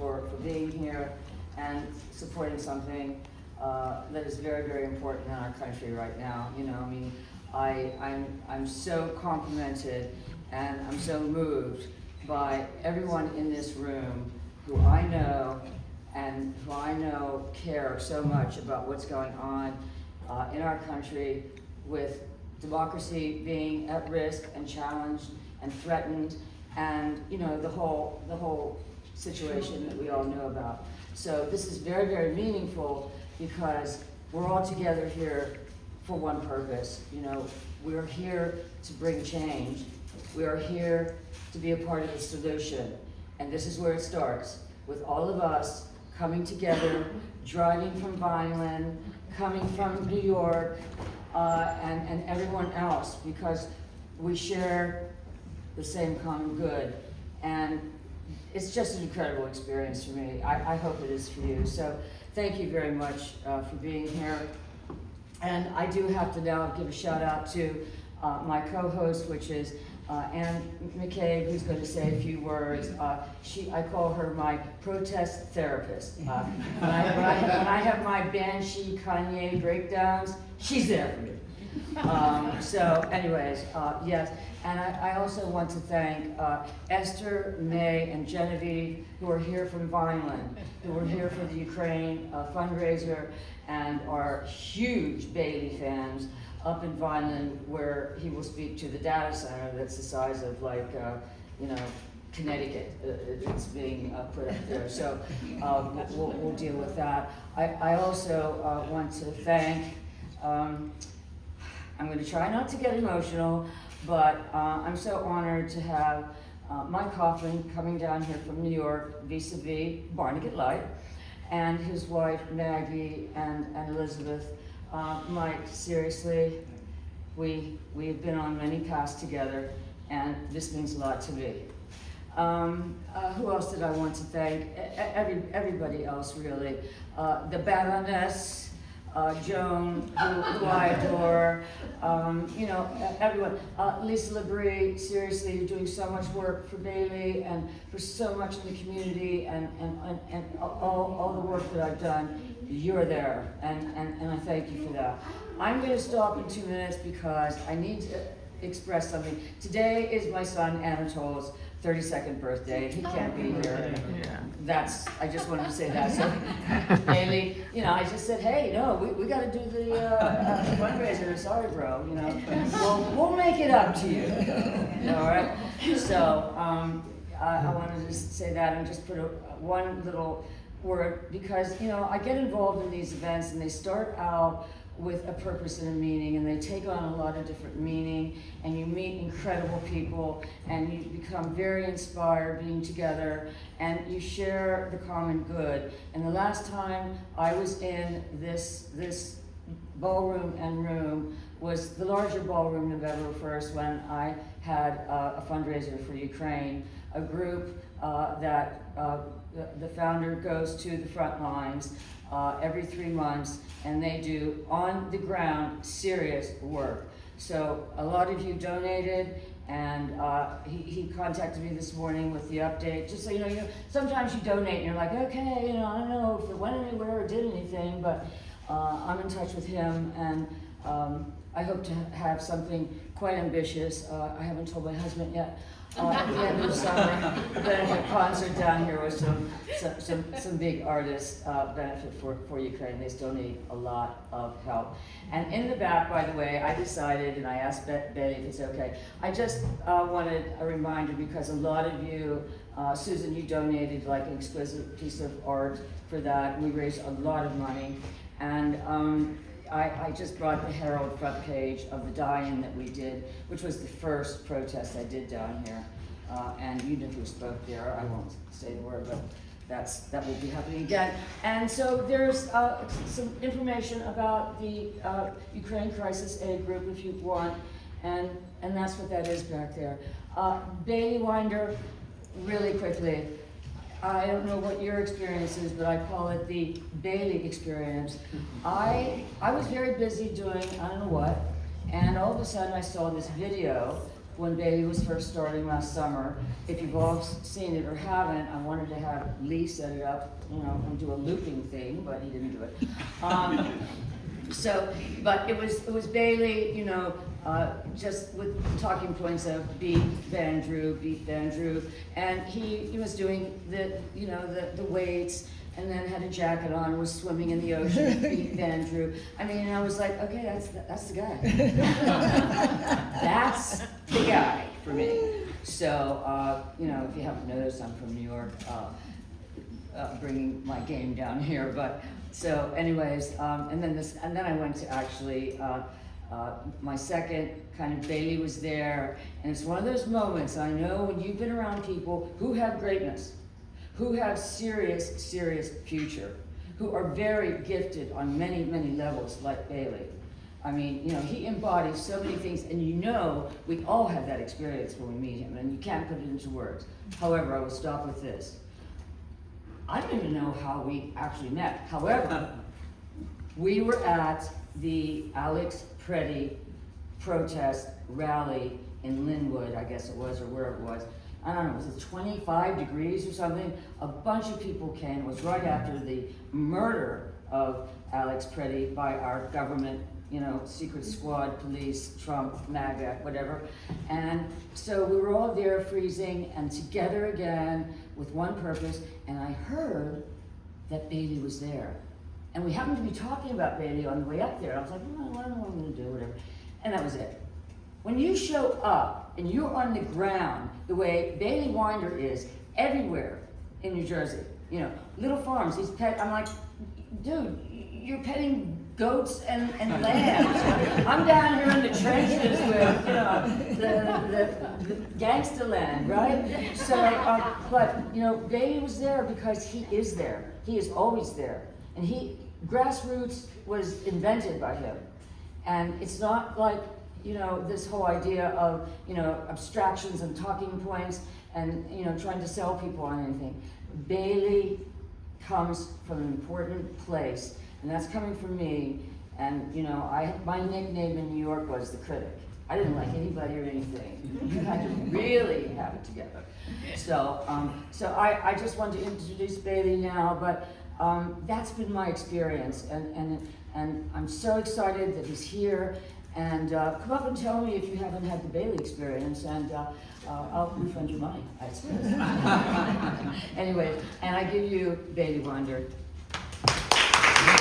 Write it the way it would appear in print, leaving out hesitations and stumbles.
for being here and supporting something that is very, very important in our country right now. You know, I mean, I'm so complimented and I'm so moved by everyone in this room who I know and who I know care so much about what's going on in our country, with democracy being at risk and challenged and threatened, and you know, the whole situation that we all know about. So this is very, very meaningful because we're all together here for one purpose. You know, we're here to bring change. We are here to be a part of the solution. And this is where it starts, with all of us coming together, driving from Vineland, coming from New York, and everyone else, because we share the same common good. And it's just an incredible experience for me. I hope it is for you. So thank you very much for being here. And I do have to now give a shout out to my co-host, which is Ann McCabe, who's going to say a few words. I call her my protest therapist. When I have my Banshee Kanye breakdowns, she's there for me. So anyways, yes. And I also want to thank Esther, May, and Genevieve, who are here from Vineland, who are here for the Ukraine fundraiser, and are huge Bailey fans up in Vineland, where he will speak to the data center that's the size of, like, you know, Connecticut. It's being put up there. So we'll deal with that. I also want to thank, I'm going to try not to get emotional, but I'm so honored to have Mike Hoffman coming down here from New York, vis-a-vis Barnegat Light, and his wife Maggie and Elizabeth. Mike, seriously, we have been on many paths together, and this means a lot to me. Who else did I want to thank? Everybody else, really. The Baroness, Joan, who I adore, you know, everyone. Lisa Labrie, seriously, you're doing so much work for Bailey and for so much in the community, and all the work that I've done. You're there, and I thank you for that. I'm going to stop in 2 minutes because I need to express something. Today is my son Anatol's 32nd birthday. He can't be here. I just wanted to say that. So, Bailey, you know, I just said, hey, no, we got to do the fundraiser. Sorry, bro. You know, we'll make it up to you. All right. So, I wanted to just say that and just put one little word, because you know, I get involved in these events and they start out with a purpose and a meaning, and they take on a lot of different meaning, and you meet incredible people, and you become very inspired being together, and you share the common good. And the last time I was in this ballroom and room was the larger ballroom November 1st, when I had a fundraiser for Ukraine, a group that the founder goes to the front lines every 3 months, and they do on the ground serious work. So a lot of you donated, and he contacted me this morning with the update. Just so you know, sometimes you donate and you're like, okay, you know, I don't know if it went anywhere or did anything, but I'm in touch with him, and I hope to have something quite ambitious. I haven't told my husband yet. At the end of the summer, a benefit concert down here with some big artists, benefit for Ukraine. They still need a lot of help. And in the back, by the way, I decided, and I asked Betty if it's okay, I just wanted a reminder, because a lot of you, Susan, you donated like an exquisite piece of art for that. We raised a lot of money. And I just brought the Herald front page of the die-in that we did, which was the first protest I did down here. And you know who spoke there. I won't say the word, but that will be happening again. And so there's some information about the Ukraine Crisis Aid Group if you want, and that's what that is back there. Bailey Winder, really quickly. I don't know what your experience is, but I call it the Bailey experience. I was very busy doing I don't know what, and all of a sudden I saw this video when Bailey was first starting last summer. If you've all seen it or haven't, I wanted to have Lee set it up, and do a looping thing, but he didn't do it. But it was Bailey, just with talking points of beat Van Drew, and he was doing the weights, and then had a jacket on, was swimming in the ocean, beat Van Drew. I mean, I was like, okay, that's the guy. That's the guy for me. So, if you haven't noticed, I'm from New York, bringing my game down here. But so, anyways, and then I went to actually my second kind of Bailey was there, and it's one of those moments. I know when you've been around people who have greatness, who have serious future, who are very gifted on many levels, like Bailey. I mean, he embodies so many things, and we all have that experience when we meet him, and you can't put it into words. However, I will stop with this. I don't even know how we actually met. However, we were at the Alex Preddy protest rally in Linwood, I guess it was, or wherever it was. I don't know, was it 25 degrees or something? A bunch of people came. It was right after the murder of Alex Preddy by our government, secret squad, police, Trump, MAGA, whatever. And so we were all there freezing and together again with one purpose. And I heard that Bailey was there. And we happened to be talking about Bailey on the way up there. I was like, I don't know what I'm gonna do, whatever. And that was it. When you show up and you're on the ground, the way Bailey Winder is everywhere in New Jersey, little farms, I'm like, dude, you're petting goats and lambs. I'm down here in the trenches with, the gangster land, right? So, but, Bailey was there because he is there. He is always there. And grassroots was invented by him. And it's not like, this whole idea of, abstractions and talking points and, trying to sell people on anything. Bailey comes from an important place, and that's coming from me. And, my nickname in New York was the critic. I didn't like anybody or anything. You had to really have it together. So, I just wanted to introduce Bailey now, but that's been my experience, and I'm so excited that he's here. And come up and tell me if you haven't had the Bailey experience, and I'll refund your money, I suppose. Anyway, and I give you Bailey Winder.